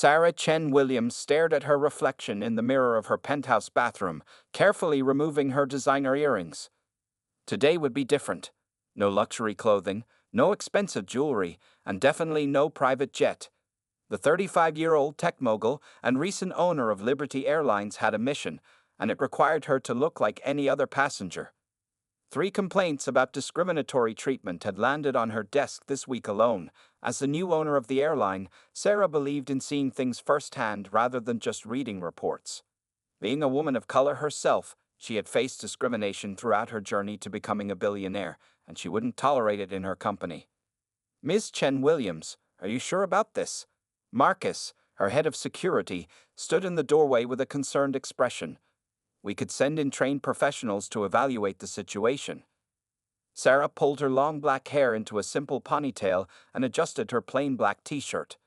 Sarah Chen Williams stared at her reflection in the mirror of her penthouse bathroom, carefully removing her designer earrings. Today would be different. No luxury clothing, no expensive jewelry, and definitely no private jet. The 35-year-old tech mogul and recent owner of Liberty Airlines had a mission, and it required her to look like any other passenger. 3 complaints about discriminatory treatment had landed on her desk this week alone. As the new owner of the airline, Sarah believed in seeing things firsthand rather than just reading reports. Being a woman of color herself, she had faced discrimination throughout her journey to becoming a billionaire, and she wouldn't tolerate it in her company. "Ms. Chen Williams, are you sure about this?" Marcus, her head of security, stood in the doorway with a concerned expression. "We could send in trained professionals to evaluate the situation." Sarah pulled her long black hair into a simple ponytail and adjusted her plain black t-shirt.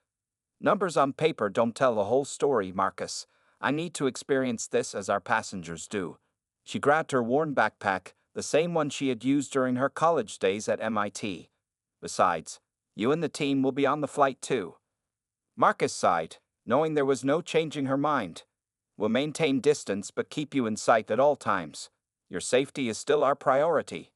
"Numbers on paper don't tell the whole story, Marcus. I need to experience this as our passengers do." She grabbed her worn backpack, the same one she had used during her college days at MIT. "Besides, you and the team will be on the flight too." Marcus sighed, knowing there was no changing her mind. "We'll maintain distance but keep you in sight at all times. Your safety is still our priority."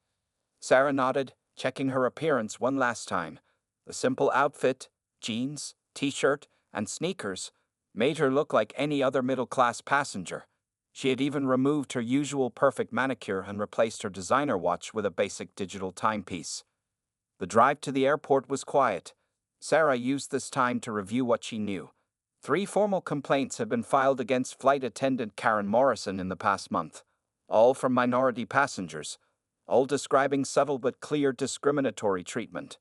Sarah nodded, checking her appearance one last time. The simple outfit, jeans, t-shirt, and sneakers, made her look like any other middle-class passenger. She had even removed her usual perfect manicure and replaced her designer watch with a basic digital timepiece. The drive to the airport was quiet. Sarah used this time to review what she knew. 3 formal complaints had been filed against flight attendant Karen Morrison in the past month, all from minority passengers, all describing subtle but clear discriminatory treatment.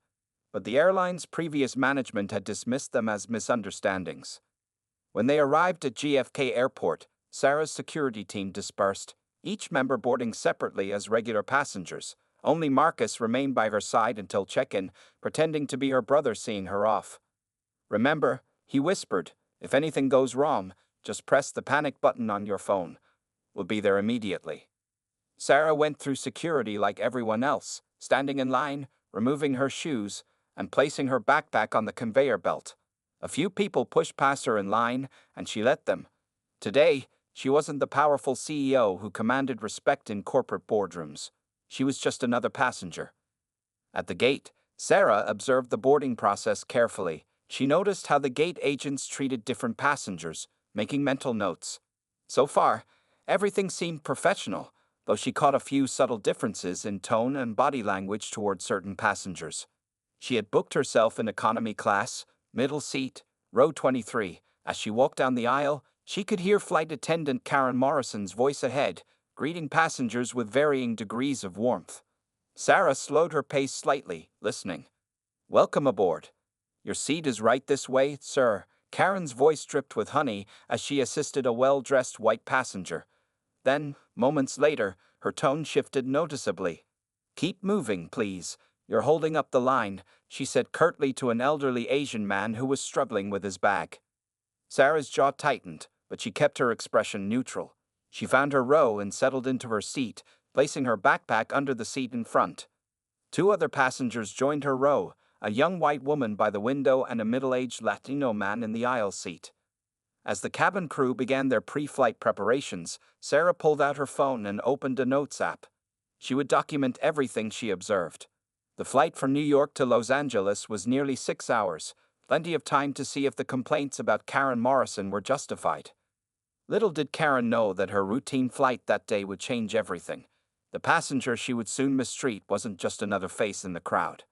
But the airline's previous management had dismissed them as misunderstandings. When they arrived at JFK Airport, Sarah's security team dispersed, each member boarding separately as regular passengers. Only Marcus remained by her side until check-in, pretending to be her brother seeing her off. "Remember," he whispered, "if anything goes wrong, just press the panic button on your phone. We'll be there immediately." Sarah went through security like everyone else, standing in line, removing her shoes, and placing her backpack on the conveyor belt. A few people pushed past her in line, and she let them. Today, she wasn't the powerful CEO who commanded respect in corporate boardrooms. She was just another passenger. At the gate, Sarah observed the boarding process carefully. She noticed how the gate agents treated different passengers, making mental notes. So far, everything seemed professional, though she caught a few subtle differences in tone and body language toward certain passengers. She had booked herself in economy class, middle seat, row 23. As she walked down the aisle, she could hear flight attendant Karen Morrison's voice ahead, greeting passengers with varying degrees of warmth. Sarah slowed her pace slightly, listening. "Welcome aboard. Your seat is right this way, sir." Karen's voice dripped with honey as she assisted a well-dressed white passenger. Then, moments later, her tone shifted noticeably. "Keep moving, please. You're holding up the line," she said curtly to an elderly Asian man who was struggling with his bag. Sarah's jaw tightened, but she kept her expression neutral. She found her row and settled into her seat, placing her backpack under the seat in front. 2 other passengers joined her row, a young white woman by the window and a middle-aged Latino man in the aisle seat. As the cabin crew began their pre-flight preparations, Sarah pulled out her phone and opened a notes app. She would document everything she observed. The flight from New York to Los Angeles was nearly 6 hours, plenty of time to see if the complaints about Karen Morrison were justified. Little did Karen know that her routine flight that day would change everything. The passenger she would soon mistreat wasn't just another face in the crowd.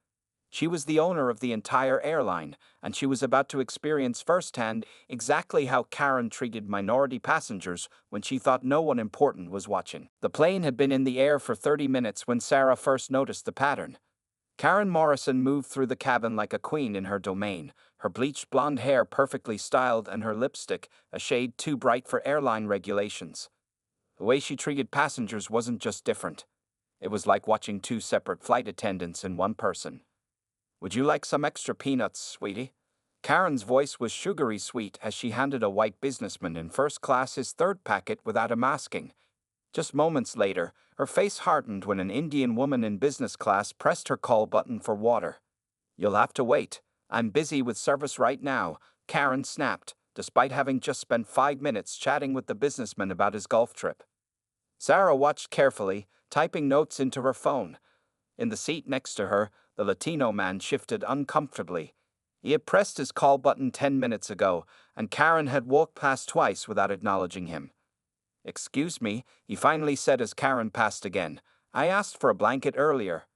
She was the owner of the entire airline, and she was about to experience firsthand exactly how Karen treated minority passengers when she thought no one important was watching. The plane had been in the air for 30 minutes when Sarah first noticed the pattern. Karen Morrison moved through the cabin like a queen in her domain, her bleached blonde hair perfectly styled and her lipstick a shade too bright for airline regulations. The way she treated passengers wasn't just different. It was like watching 2 separate flight attendants in one person. "Would you like some extra peanuts, sweetie?" Karen's voice was sugary sweet as she handed a white businessman in first class his 3rd packet without a masking. Just moments later, her face hardened when an Indian woman in business class pressed her call button for water. "You'll have to wait. I'm busy with service right now," Karen snapped, despite having just spent 5 minutes chatting with the businessman about his golf trip. Sarah watched carefully, typing notes into her phone. In the seat next to her, the Latino man shifted uncomfortably. He had pressed his call button 10 minutes ago, and Karen had walked past twice without acknowledging him. "Excuse me," he finally said as Karen passed again. "I asked for a blanket earlier."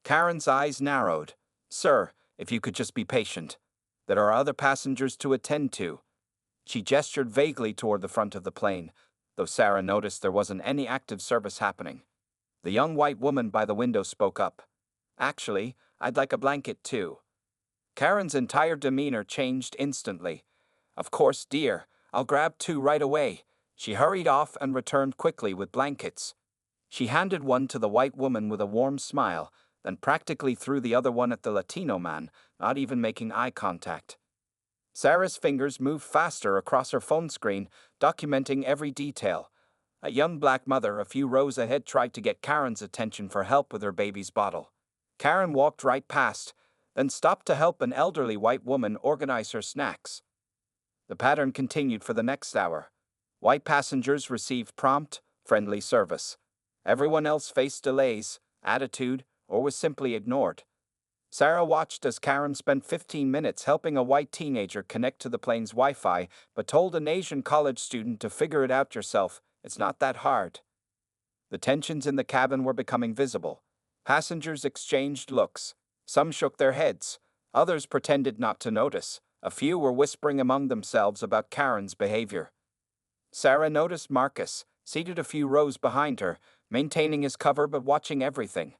Karen's eyes narrowed. "Sir, if you could just be patient. There are other passengers to attend to." She gestured vaguely toward the front of the plane, though Sarah noticed there wasn't any active service happening. The young white woman by the window spoke up. "Actually, I'd like a blanket too." Karen's entire demeanor changed instantly. "Of course, dear, I'll grab 2 right away." She hurried off and returned quickly with blankets. She handed one to the white woman with a warm smile, then practically threw the other one at the Latino man, not even making eye contact. Sarah's fingers moved faster across her phone screen, documenting every detail. A young black mother a few rows ahead tried to get Karen's attention for help with her baby's bottle. Karen walked right past, then stopped to help an elderly white woman organize her snacks. The pattern continued for the next hour. White passengers received prompt, friendly service. Everyone else faced delays, attitude, or was simply ignored. Sarah watched as Karen spent 15 minutes helping a white teenager connect to the plane's Wi-Fi, but told an Asian college student to figure it out yourself. It's not that hard. The tensions in the cabin were becoming visible. Passengers exchanged looks. Some shook their heads. Others pretended not to notice. A few were whispering among themselves about Karen's behavior. Sarah noticed Marcus, seated a few rows behind her, maintaining his cover but watching everything.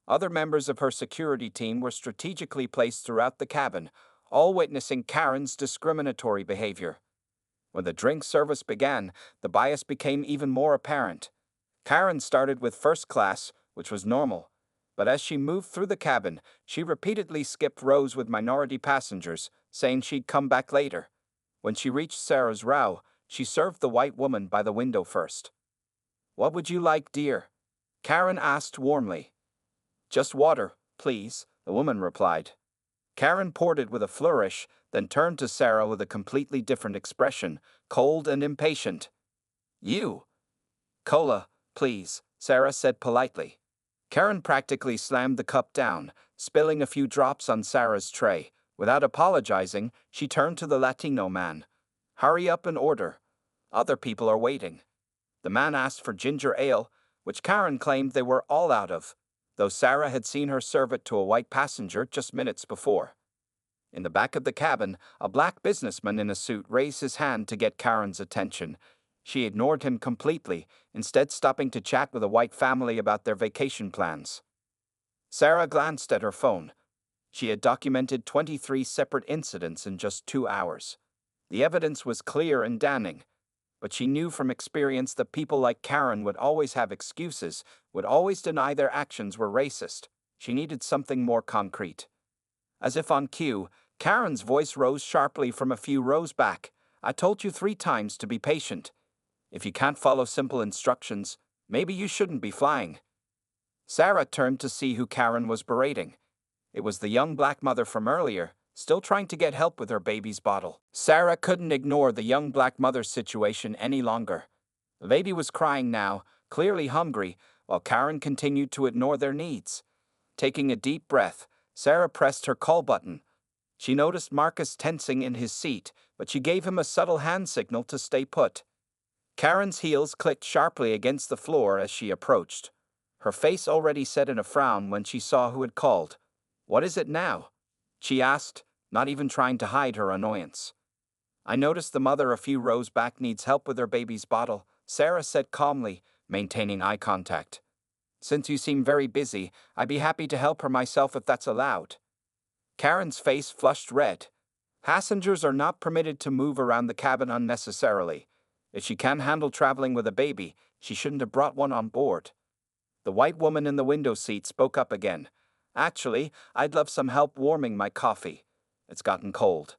Other members of her security team were strategically placed throughout the cabin, all witnessing Karen's discriminatory behavior. When the drink service began, the bias became even more apparent. Karen started with first class, which was normal, but as she moved through the cabin, she repeatedly skipped rows with minority passengers, saying she'd come back later. When she reached Sarah's row, she served the white woman by the window first. "What would you like, dear?" Karen asked warmly. "Just water, please," the woman replied. Karen poured it with a flourish, then turned to Sarah with a completely different expression, cold and impatient. "You?" "Cola, please," Sarah said politely. Karen practically slammed the cup down, spilling a few drops on Sarah's tray. Without apologizing, she turned to the Latino man. "Hurry up and order. Other people are waiting." The man asked for ginger ale, which Karen claimed they were all out of, though Sarah had seen her serve it to a white passenger just minutes before. In the back of the cabin, a black businessman in a suit raised his hand to get Karen's attention. She ignored him completely, instead stopping to chat with a white family about their vacation plans. Sarah glanced at her phone. She had documented 23 separate incidents in just 2 hours. The evidence was clear and damning, but she knew from experience that people like Karen would always have excuses, would always deny their actions were racist. She needed something more concrete. As if on cue, Karen's voice rose sharply from a few rows back. "I told you 3 times to be patient. If you can't follow simple instructions, maybe you shouldn't be flying." Sarah turned to see who Karen was berating. It was the young black mother from earlier, still trying to get help with her baby's bottle. Sarah couldn't ignore the young black mother's situation any longer. The baby was crying now, clearly hungry, while Karen continued to ignore their needs. Taking a deep breath, Sarah pressed her call button. She noticed Marcus tensing in his seat, but she gave him a subtle hand signal to stay put. Karen's heels clicked sharply against the floor as she approached. Her face already set in a frown when she saw who had called. "What is it now?" she asked, not even trying to hide her annoyance. "I noticed the mother a few rows back needs help with her baby's bottle," Sarah said calmly, maintaining eye contact. "Since you seem very busy, I'd be happy to help her myself if that's allowed." Karen's face flushed red. Passengers are not permitted to move around the cabin unnecessarily. If she can't handle traveling with a baby, she shouldn't have brought one on board. The white woman in the window seat spoke up again. "Actually, I'd love some help warming my coffee. It's gotten cold."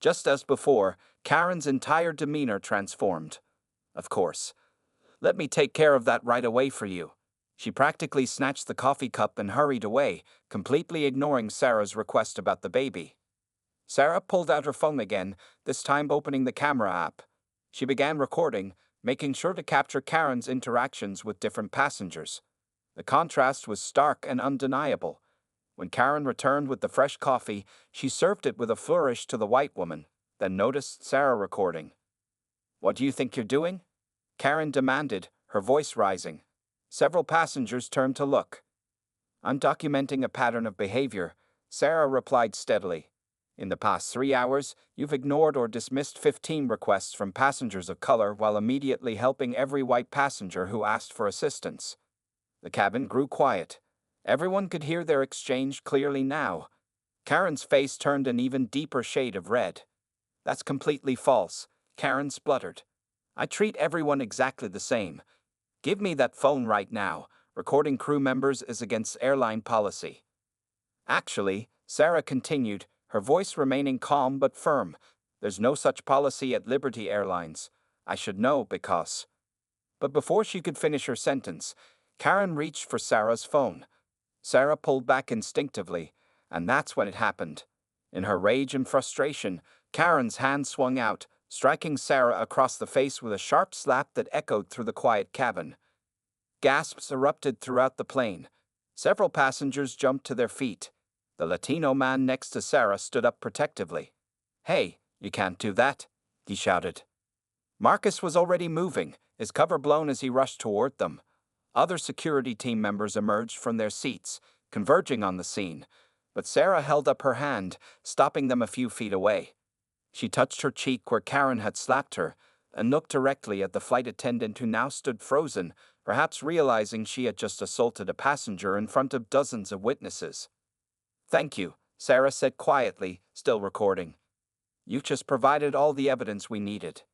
Just as before, Karen's entire demeanor transformed. "Of course. Let me take care of that right away for you." She practically snatched the coffee cup and hurried away, completely ignoring Sarah's request about the baby. Sarah pulled out her phone again, this time opening the camera app. She began recording, making sure to capture Karen's interactions with different passengers. The contrast was stark and undeniable. When Karen returned with the fresh coffee, she served it with a flourish to the white woman, then noticed Sarah recording. "What do you think you're doing?" Karen demanded, her voice rising. Several passengers turned to look. "I'm documenting a pattern of behavior," Sarah replied steadily. "In the past 3 hours, you've ignored or dismissed 15 requests from passengers of color while immediately helping every white passenger who asked for assistance." The cabin grew quiet. Everyone could hear their exchange clearly now. Karen's face turned an even deeper shade of red. "That's completely false," Karen spluttered. "I treat everyone exactly the same. Give me that phone right now. Recording crew members is against airline policy." "Actually," Sarah continued, her voice remaining calm but firm, "there's no such policy at Liberty Airlines. I should know because—" But before she could finish her sentence, Karen reached for Sarah's phone. Sarah pulled back instinctively, and that's when it happened. In her rage and frustration, Karen's hand swung out, striking Sarah across the face with a sharp slap that echoed through the quiet cabin. Gasps erupted throughout the plane. Several passengers jumped to their feet. The Latino man next to Sarah stood up protectively. "Hey, you can't do that," he shouted. Marcus was already moving, his cover blown as he rushed toward them. Other security team members emerged from their seats, converging on the scene, but Sarah held up her hand, stopping them a few feet away. She touched her cheek where Karen had slapped her, and looked directly at the flight attendant who now stood frozen, perhaps realizing she had just assaulted a passenger in front of dozens of witnesses. "Thank you," Sarah said quietly, still recording. "You've just provided all the evidence we needed."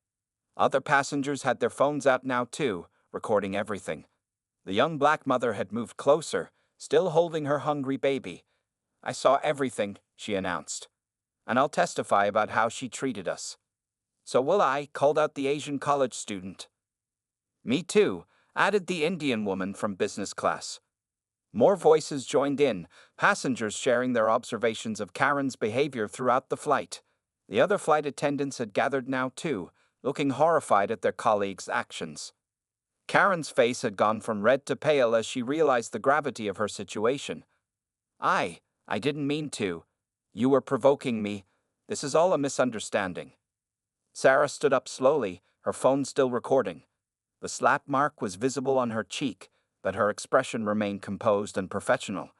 Other passengers had their phones out now too, recording everything. The young black mother had moved closer, still holding her hungry baby. "I saw everything," she announced. "And I'll testify about how she treated us." "So will I," called out the Asian college student. "Me too," added the Indian woman from business class. More voices joined in, passengers sharing their observations of Karen's behavior throughout the flight. The other flight attendants had gathered now too, looking horrified at their colleagues' actions. Karen's face had gone from red to pale as she realized the gravity of her situation. I didn't mean to. You were provoking me. This is all a misunderstanding." Sarah stood up slowly, her phone still recording. The slap mark was visible on her cheek, but her expression remained composed and professional.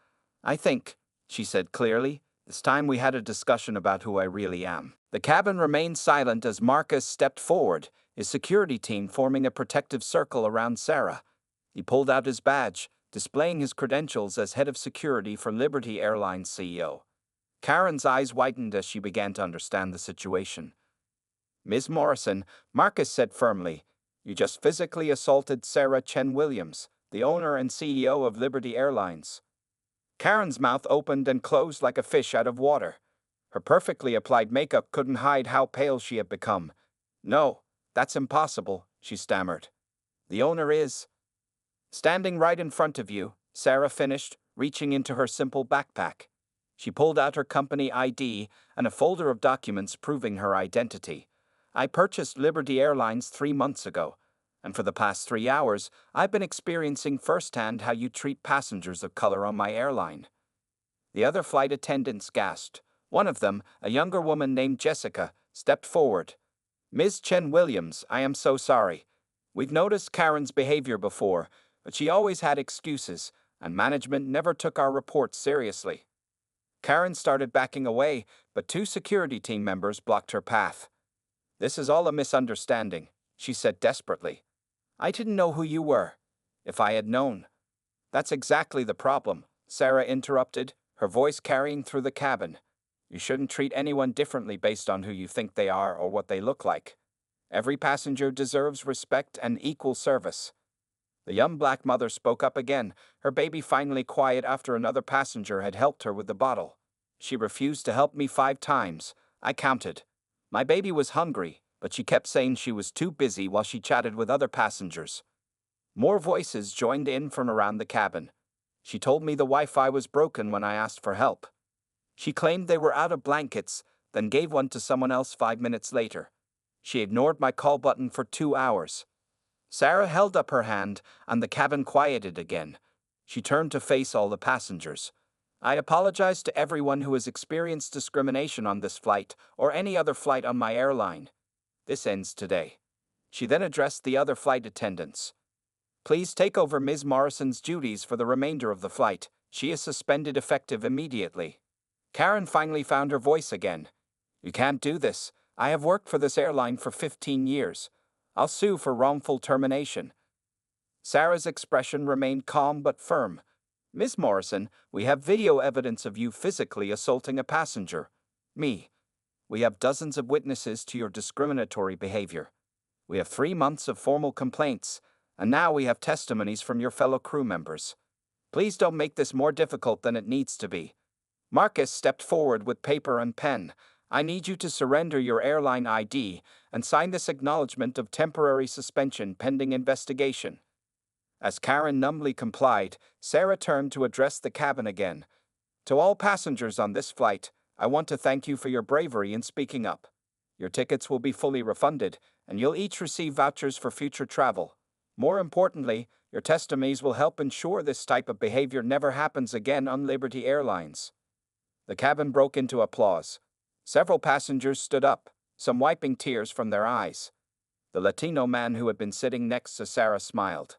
"I think," she said clearly, "it's time we had a discussion about who I really am." The cabin remained silent as Marcus stepped forward, his security team forming a protective circle around Sarah. He pulled out his badge, displaying his credentials as head of security for Liberty Airlines CEO. Karen's eyes widened as she began to understand the situation. "Ms. Morrison," Marcus said firmly, "you just physically assaulted Sarah Chen Williams, the owner and CEO of Liberty Airlines." Karen's mouth opened and closed like a fish out of water. Her perfectly applied makeup couldn't hide how pale she had become. "No, that's impossible," she stammered. "The owner is—" "Standing right in front of you," Sarah finished, reaching into her simple backpack. She pulled out her company ID and a folder of documents proving her identity. "I purchased Liberty Airlines 3 months ago, and for the past 3 hours, I've been experiencing firsthand how you treat passengers of color on my airline." The other flight attendants gasped. One of them, a younger woman named Jessica, stepped forward. "Ms. Chen Williams, I am so sorry. We've noticed Karen's behavior before, but she always had excuses, and management never took our reports seriously." Karen started backing away, but 2 security team members blocked her path. "This is all a misunderstanding," she said desperately. "I didn't know who you were. If I had known—" "That's exactly the problem," Sarah interrupted, her voice carrying through the cabin. "You shouldn't treat anyone differently based on who you think they are or what they look like. Every passenger deserves respect and equal service." The young black mother spoke up again, her baby finally quiet after another passenger had helped her with the bottle. "She refused to help me 5 times. I counted. My baby was hungry, but she kept saying she was too busy while she chatted with other passengers." More voices joined in from around the cabin. "She told me the Wi-Fi was broken when I asked for help. She claimed they were out of blankets, then gave one to someone else 5 minutes later. She ignored my call button for 2 hours. Sarah held up her hand, and the cabin quieted again. She turned to face all the passengers. I apologize to everyone who has experienced discrimination on this flight or any other flight on my airline. This ends today. She then addressed the other flight attendants. Please take over Ms. Morrison's duties for the remainder of the flight. She is suspended effective immediately. Karen finally found her voice again. You can't do this. I have worked for this airline for 15 years. I'll sue for wrongful termination. Sarah's expression remained calm but firm. Ms. Morrison, we have video evidence of you physically assaulting a passenger. Me. We have dozens of witnesses to your discriminatory behavior. We have 3 months of formal complaints, and now we have testimonies from your fellow crew members. Please don't make this more difficult than it needs to be. Marcus stepped forward with paper and pen. I need you to surrender your airline ID and sign this acknowledgement of temporary suspension pending investigation. As Karen numbly complied, Sarah turned to address the cabin again. To all passengers on this flight, I want to thank you for your bravery in speaking up. Your tickets will be fully refunded, and you'll each receive vouchers for future travel. More importantly, your testimonies will help ensure this type of behavior never happens again on Liberty Airlines. The cabin broke into applause. Several passengers stood up, some wiping tears from their eyes. The Latino man who had been sitting next to Sarah smiled.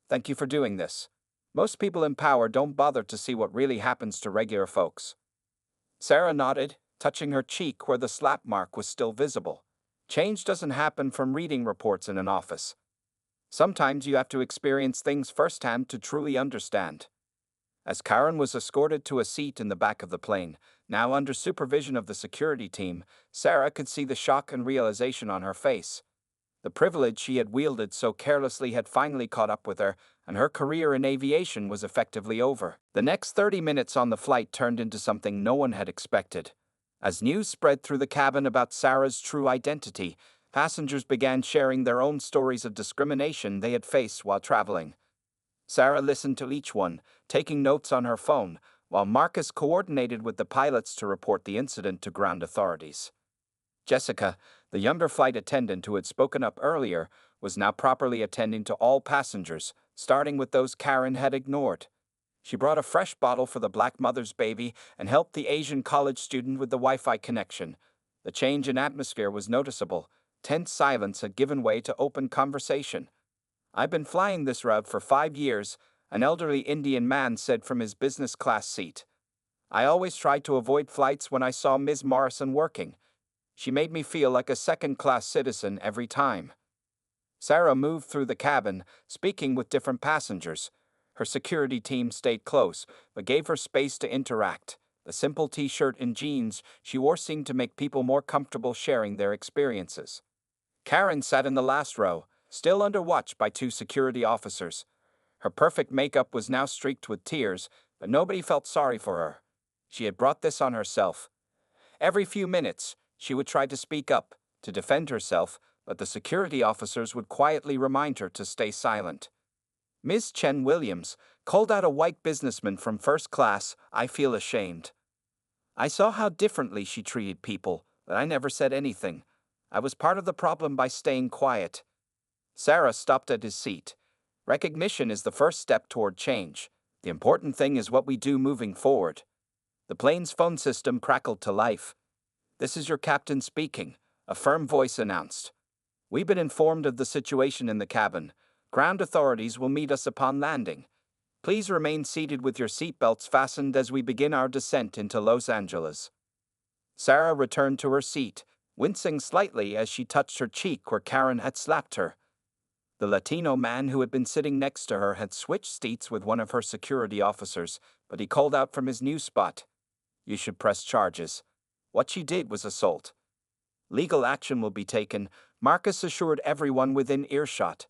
Thank you for doing this. Most people in power don't bother to see what really happens to regular folks. Sarah nodded, touching her cheek where the slap mark was still visible. Change doesn't happen from reading reports in an office. Sometimes you have to experience things firsthand to truly understand. As Karen was escorted to a seat in the back of the plane, now under supervision of the security team, Sarah could see the shock and realization on her face. The privilege she had wielded so carelessly had finally caught up with her, and her career in aviation was effectively over. The next 30 minutes on the flight turned into something no one had expected. As news spread through the cabin about Sarah's true identity, passengers began sharing their own stories of discrimination they had faced while traveling. Sarah listened to each one, taking notes on her phone, while Marcus coordinated with the pilots to report the incident to ground authorities. Jessica, the younger flight attendant who had spoken up earlier, was now properly attending to all passengers, starting with those Karen had ignored. She brought a fresh bottle for the black mother's baby and helped the Asian college student with the Wi-Fi connection. The change in atmosphere was noticeable. Tense silence had given way to open conversation. I've been flying this route for 5 years, an elderly Indian man said from his business class seat. I always tried to avoid flights when I saw Ms. Morrison working. She made me feel like a second-class citizen every time. Sarah moved through the cabin, speaking with different passengers. Her security team stayed close, but gave her space to interact. The simple t-shirt and jeans she wore seemed to make people more comfortable sharing their experiences. Karen sat in the last row, still under watch by 2 security officers. Her perfect makeup was now streaked with tears, but nobody felt sorry for her. She had brought this on herself. Every few minutes, she would try to speak up, to defend herself, but the security officers would quietly remind her to stay silent. Ms. Chen Williams called out a white businessman from first class. I feel ashamed. I saw how differently she treated people, but I never said anything. I was part of the problem by staying quiet. Sarah stopped at his seat. Recognition is the first step toward change. The important thing is what we do moving forward. The plane's phone system crackled to life. This is your captain speaking, a firm voice announced. We've been informed of the situation in the cabin. Ground authorities will meet us upon landing. Please remain seated with your seatbelts fastened as we begin our descent into Los Angeles. Sarah returned to her seat, wincing slightly as she touched her cheek where Karen had slapped her. The Latino man who had been sitting next to her had switched seats with one of her security officers, but he called out from his new spot. You should press charges. What she did was assault. Legal action will be taken, Marcus assured everyone within earshot.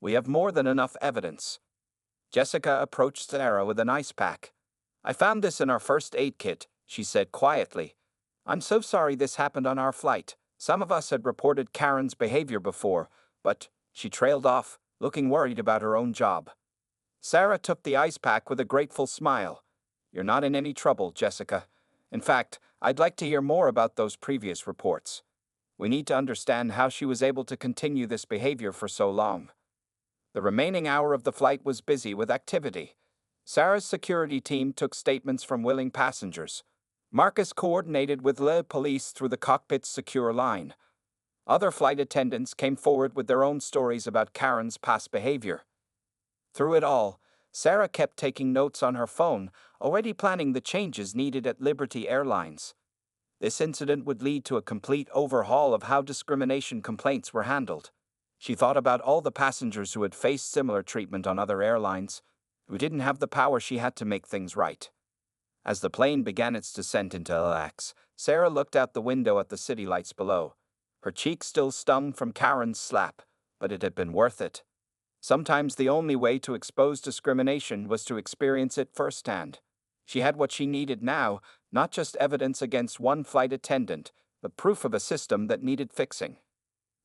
We have more than enough evidence. Jessica approached Sarah with an ice pack. I found this in our first aid kit, she said quietly. I'm so sorry this happened on our flight. Some of us had reported Karen's behavior before, but she trailed off, looking worried about her own job. Sarah took the ice pack with a grateful smile. You're not in any trouble, Jessica. In fact, I'd like to hear more about those previous reports. We need to understand how she was able to continue this behavior for so long. The remaining hour of the flight was busy with activity. Sarah's security team took statements from willing passengers. Marcus coordinated with Le Police through the cockpit's secure line. Other flight attendants came forward with their own stories about Karen's past behavior. Through it all, Sarah kept taking notes on her phone, already planning the changes needed at Liberty Airlines. This incident would lead to a complete overhaul of how discrimination complaints were handled. She thought about all the passengers who had faced similar treatment on other airlines, who didn't have the power she had to make things right. As the plane began its descent into LAX, Sarah looked out the window at the city lights below. Her cheek still stung from Karen's slap, but it had been worth it. Sometimes the only way to expose discrimination was to experience it firsthand. She had what she needed now, not just evidence against one flight attendant, but proof of a system that needed fixing.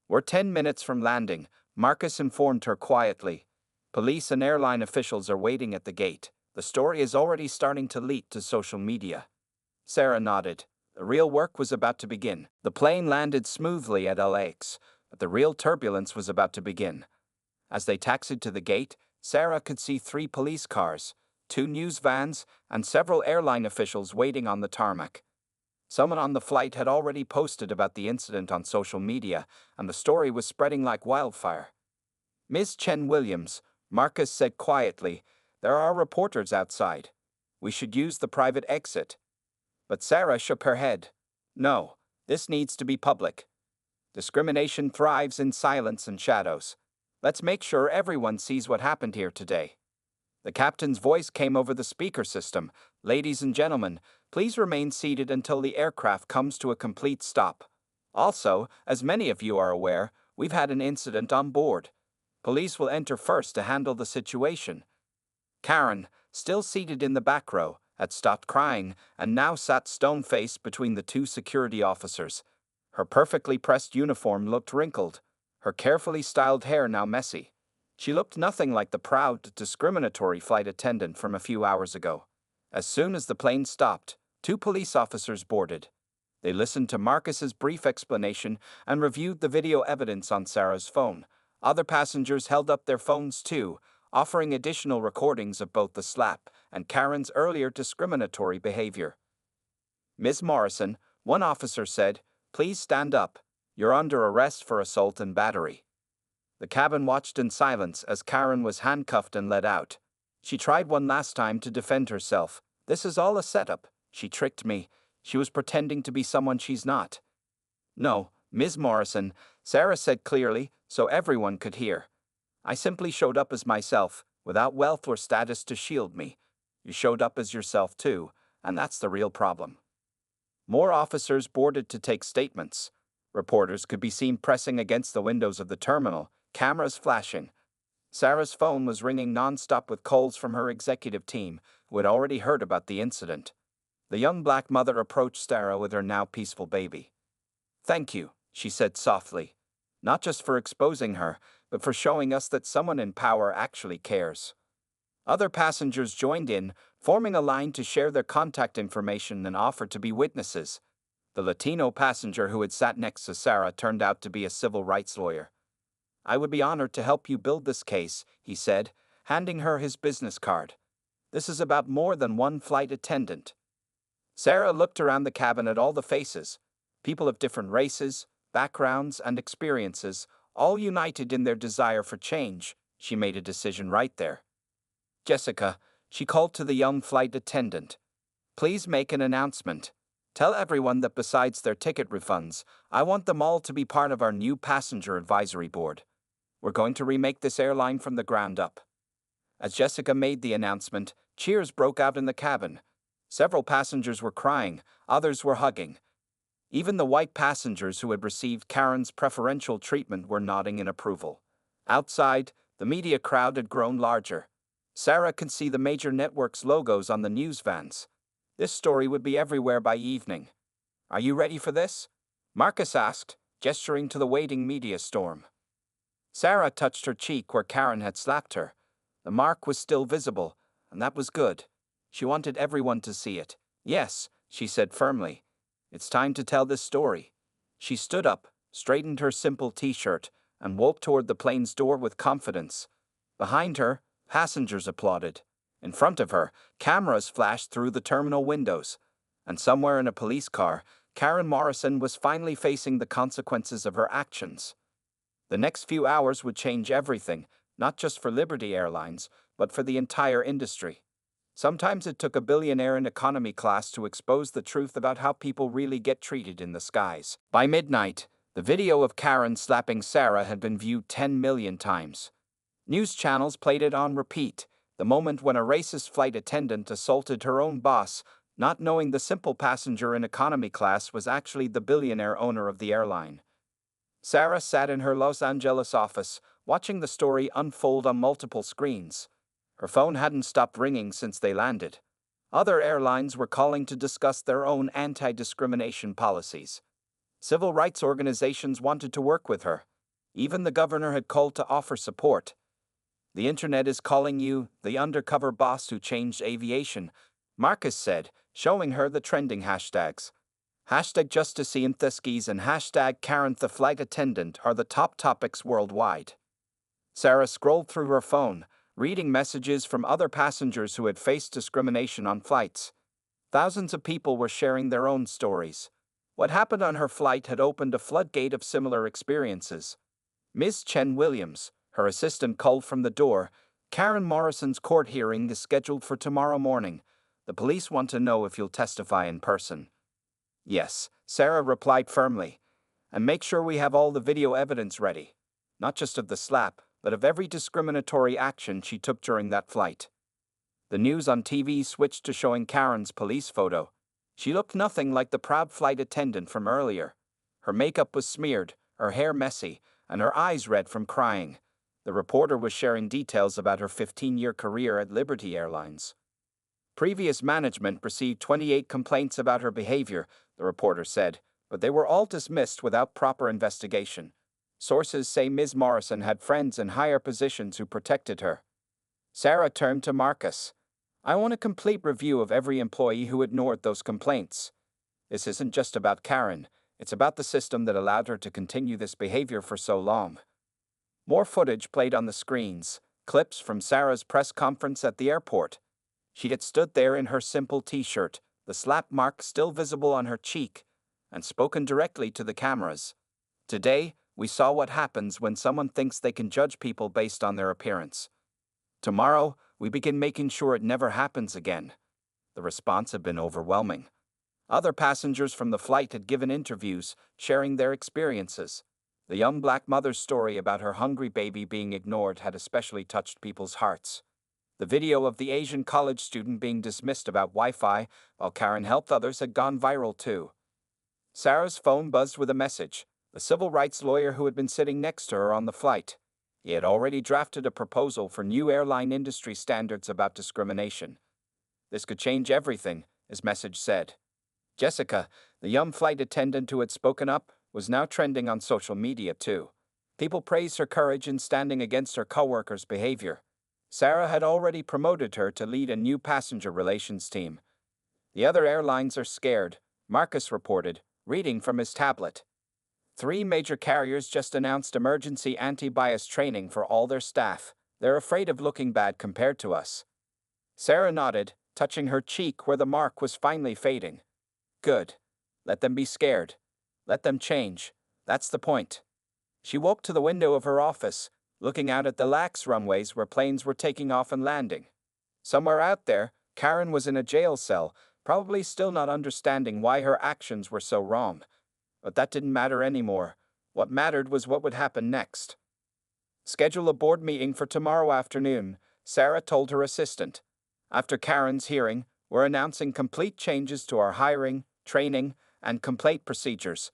"We're 10 minutes from landing," Marcus informed her quietly. "Police and airline officials are waiting at the gate. The story is already starting to leak to social media." Sarah nodded. The real work was about to begin. The plane landed smoothly at LAX, but the real turbulence was about to begin. As they taxied to the gate, Sarah could see 3 police cars, 2 news vans, and several airline officials waiting on the tarmac. Someone on the flight had already posted about the incident on social media, and the story was spreading like wildfire. "Ms. Chen Williams," Marcus said quietly, "there are reporters outside. We should use the private exit." But Sarah shook her head. "No, this needs to be public. Discrimination thrives in silence and shadows. Let's make sure everyone sees what happened here today." The captain's voice came over the speaker system. "Ladies and gentlemen, please remain seated until the aircraft comes to a complete stop. Also, as many of you are aware, we've had an incident on board. Police will enter first to handle the situation." Karen, still seated in the back row, had stopped crying and now sat stone-faced between the 2 security officers. Her perfectly pressed uniform looked wrinkled, her carefully styled hair now messy. She looked nothing like the proud, discriminatory flight attendant from a few hours ago. As soon as the plane stopped, 2 police officers boarded. They listened to Marcus's brief explanation and reviewed the video evidence on Sarah's phone. Other passengers held up their phones too, offering additional recordings of both the slap and Karen's earlier discriminatory behavior. "Ms. Morrison," one officer said, "please stand up. You're under arrest for assault and battery." The cabin watched in silence as Karen was handcuffed and led out. She tried one last time to defend herself. "This is all a setup. She tricked me. She was pretending to be someone she's not." "No, Ms. Morrison," Sarah said clearly, so everyone could hear. "I simply showed up as myself, without wealth or status to shield me. You showed up as yourself too, and that's the real problem." More officers boarded to take statements. Reporters could be seen pressing against the windows of the terminal, cameras flashing. Sarah's phone was ringing non-stop with calls from her executive team, who had already heard about the incident. The young black mother approached Sarah with her now peaceful baby. "Thank you," she said softly, "not just for exposing her, but for showing us that someone in power actually cares." Other passengers joined in, forming a line to share their contact information and offer to be witnesses. The Latino passenger who had sat next to Sarah turned out to be a civil rights lawyer. "I would be honored to help you build this case," he said, handing her his business card. "This is about more than one flight attendant." Sarah looked around the cabin at all the faces, people of different races, backgrounds, and experiences, all united in their desire for change. She made a decision right there. "Jessica," she called to the young flight attendant, "please make an announcement. Tell everyone that besides their ticket refunds, I want them all to be part of our new passenger advisory board. We're going to remake this airline from the ground up." As Jessica made the announcement, cheers broke out in the cabin. Several passengers were crying, others were hugging. Even the white passengers who had received Karen's preferential treatment were nodding in approval. Outside, the media crowd had grown larger. Sarah could see the major networks' logos on the news vans. This story would be everywhere by evening. "Are you ready for this?" Marcus asked, gesturing to the waiting media storm. Sarah touched her cheek where Karen had slapped her. The mark was still visible, and that was good. She wanted everyone to see it. Yes, she said firmly. It's time to tell this story. She stood up, straightened her simple t-shirt, and walked toward the plane's door with confidence. Behind her, passengers applauded. In front of her, cameras flashed through the terminal windows. And somewhere in a police car, Karen Morrison was finally facing the consequences of her actions. The next few hours would change everything, not just for Liberty Airlines, but for the entire industry. Sometimes it took a billionaire in economy class to expose the truth about how people really get treated in the skies. By midnight, the video of Karen slapping Sarah had been viewed 10 million times. News channels played it on repeat, the moment when a racist flight attendant assaulted her own boss, not knowing the simple passenger in economy class was actually the billionaire owner of the airline. Sarah sat in her Los Angeles office, watching the story unfold on multiple screens. Her phone hadn't stopped ringing since they landed. Other airlines were calling to discuss their own anti-discrimination policies. Civil rights organizations wanted to work with her. Even the governor had called to offer support. The internet is calling you the undercover boss who changed aviation, Marcus said, showing her the trending hashtags. Hashtag #JusticeInTheskies and hashtag Karen the flight attendant are the top topics worldwide. Sarah scrolled through her phone, reading messages from other passengers who had faced discrimination on flights. Thousands of people were sharing their own stories. What happened on her flight had opened a floodgate of similar experiences. Ms. Chen Williams, her assistant, called from the door. Karen Morrison's court hearing is scheduled for tomorrow morning. The police want to know if you'll testify in person. Yes, Sarah replied firmly. And make sure we have all the video evidence ready. Not just of the slap, but of every discriminatory action she took during that flight. The news on TV switched to showing Karen's police photo. She looked nothing like the proud flight attendant from earlier. Her makeup was smeared, her hair messy, and her eyes red from crying. The reporter was sharing details about her 15-year career at Liberty Airlines. Previous management received 28 complaints about her behavior, the reporter said, but they were all dismissed without proper investigation. Sources say Ms. Morrison had friends in higher positions who protected her. Sarah turned to Marcus. I want a complete review of every employee who ignored those complaints. This isn't just about Karen, it's about the system that allowed her to continue this behavior for so long. More footage played on the screens, clips from Sarah's press conference at the airport. She had stood there in her simple t-shirt, the slap mark still visible on her cheek, and spoken directly to the cameras. Today, we saw what happens when someone thinks they can judge people based on their appearance. Tomorrow, we begin making sure it never happens again. The response had been overwhelming. Other passengers from the flight had given interviews, sharing their experiences. The young black mother's story about her hungry baby being ignored had especially touched people's hearts. The video of the Asian college student being dismissed about Wi-Fi while Karen helped others had gone viral too. Sarah's phone buzzed with a message. The civil rights lawyer who had been sitting next to her on the flight. He had already drafted a proposal for new airline industry standards about discrimination. This could change everything, his message said. Jessica, the young flight attendant who had spoken up, was now trending on social media too. People praised her courage in standing against her coworkers' behavior. Sarah had already promoted her to lead a new passenger relations team. The other airlines are scared, Marcus reported, reading from his tablet. 3 major carriers just announced emergency anti-bias training for all their staff. They're afraid of looking bad compared to us. Sarah nodded, touching her cheek where the mark was finally fading. Good. Let them be scared. Let them change. That's the point. She walked to the window of her office, looking out at the lax runways where planes were taking off and landing. Somewhere out there, Karen was in a jail cell, probably still not understanding why her actions were so wrong. But that didn't matter anymore. What mattered was what would happen next. Schedule a board meeting for tomorrow afternoon, Sarah told her assistant. After Karen's hearing, we're announcing complete changes to our hiring, training, and complaint procedures.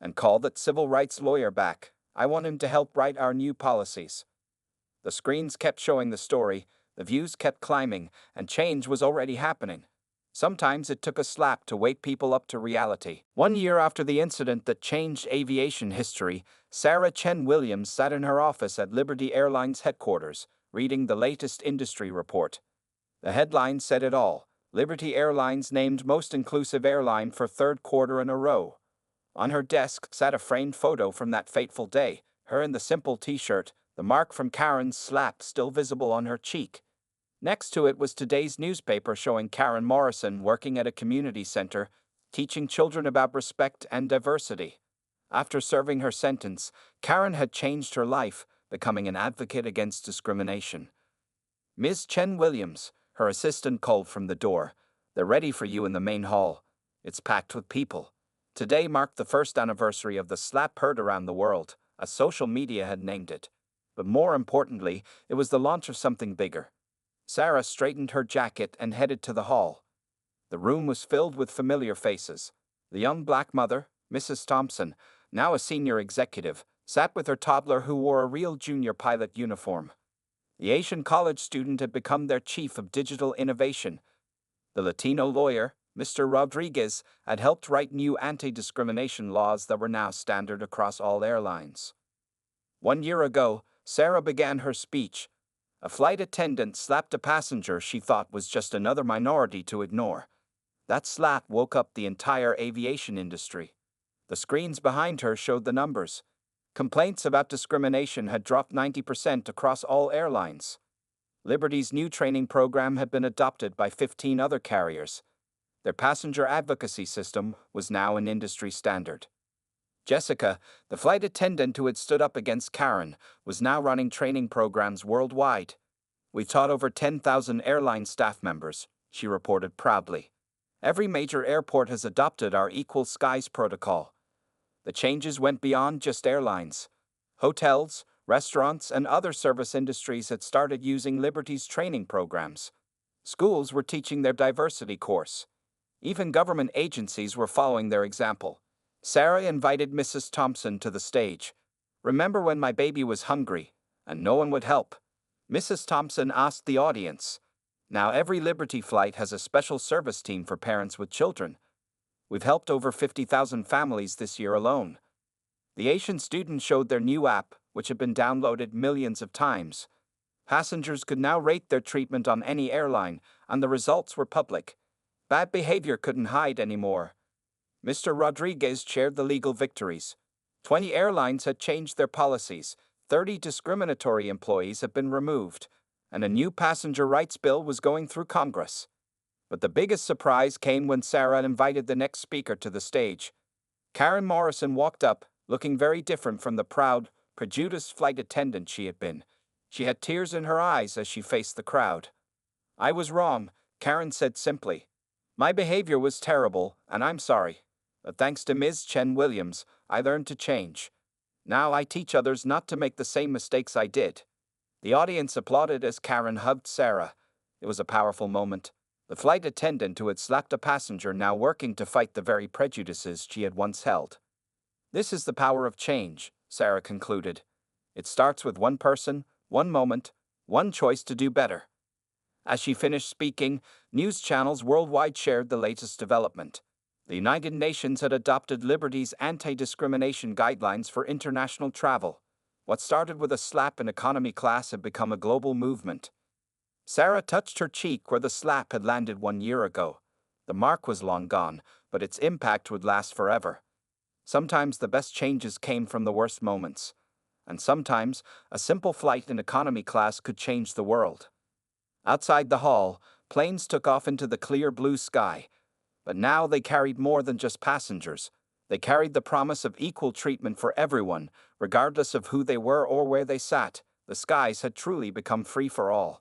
And call that civil rights lawyer back. I want him to help write our new policies. The screens kept showing the story, the views kept climbing, and change was already happening. Sometimes it took a slap to wake people up to reality. 1 year after the incident that changed aviation history, Sarah Chen Williams sat in her office at Liberty Airlines headquarters, reading the latest industry report. The headline said it all. Liberty Airlines named Most Inclusive Airline for third quarter in a row. On her desk sat a framed photo from that fateful day, her in the simple t-shirt, the mark from Karen's slap still visible on her cheek. Next to it was today's newspaper showing Karen Morrison working at a community center, teaching children about respect and diversity. After serving her sentence, Karen had changed her life, becoming an advocate against discrimination. Ms. Chen Williams, her assistant called from the door. They're ready for you in the main hall. It's packed with people. Today marked the first anniversary of the slap heard around the world, as social media had named it. But more importantly, it was the launch of something bigger. Sarah straightened her jacket and headed to the hall. The room was filled with familiar faces. The young black mother, Mrs. Thompson, now a senior executive, sat with her toddler who wore a real junior pilot uniform. The Asian college student had become their chief of digital innovation. The Latino lawyer, Mr. Rodriguez, had helped write new anti-discrimination laws that were now standard across all airlines. 1 year ago, Sarah began her speech. A flight attendant slapped a passenger she thought was just another minority to ignore. That slap woke up the entire aviation industry. The screens behind her showed the numbers. Complaints about discrimination had dropped 90% across all airlines. Liberty's new training program had been adopted by 15 other carriers. Their passenger advocacy system was now an industry standard. Jessica, the flight attendant who had stood up against Karen, was now running training programs worldwide. "We've taught over 10,000 airline staff members," she reported proudly. "Every major airport has adopted our Equal Skies protocol." The changes went beyond just airlines. Hotels, restaurants, and other service industries had started using Liberty's training programs. Schools were teaching their diversity course. Even government agencies were following their example. Sarah invited Mrs. Thompson to the stage. "Remember when my baby was hungry, and no one would help?" Mrs. Thompson asked the audience. "Now every Liberty flight has a special service team for parents with children. We've helped over 50,000 families this year alone." The Asian students showed their new app, which had been downloaded millions of times. Passengers could now rate their treatment on any airline, and the results were public. Bad behavior couldn't hide anymore. Mr. Rodriguez shared the legal victories. 20 airlines had changed their policies, 30 discriminatory employees had been removed, and a new passenger rights bill was going through Congress. But the biggest surprise came when Sarah invited the next speaker to the stage. Karen Morrison walked up, looking very different from the proud, prejudiced flight attendant she had been. She had tears in her eyes as she faced the crowd. "I was wrong," Karen said simply. "My behavior was terrible, and I'm sorry. But thanks to Ms. Chen Williams, I learned to change. Now I teach others not to make the same mistakes I did." The audience applauded as Karen hugged Sarah. It was a powerful moment. The flight attendant who had slapped a passenger now working to fight the very prejudices she had once held. "This is the power of change," Sarah concluded. "It starts with one person, one moment, one choice to do better." As she finished speaking, news channels worldwide shared the latest development. The United Nations had adopted Liberty's anti-discrimination guidelines for international travel. What started with a slap in economy class had become a global movement. Sarah touched her cheek where the slap had landed 1 year ago. The mark was long gone, but its impact would last forever. Sometimes the best changes came from the worst moments. And sometimes, a simple flight in economy class could change the world. Outside the hall, planes took off into the clear blue sky. But now they carried more than just passengers. They carried the promise of equal treatment for everyone, regardless of who they were or where they sat. The skies had truly become free for all.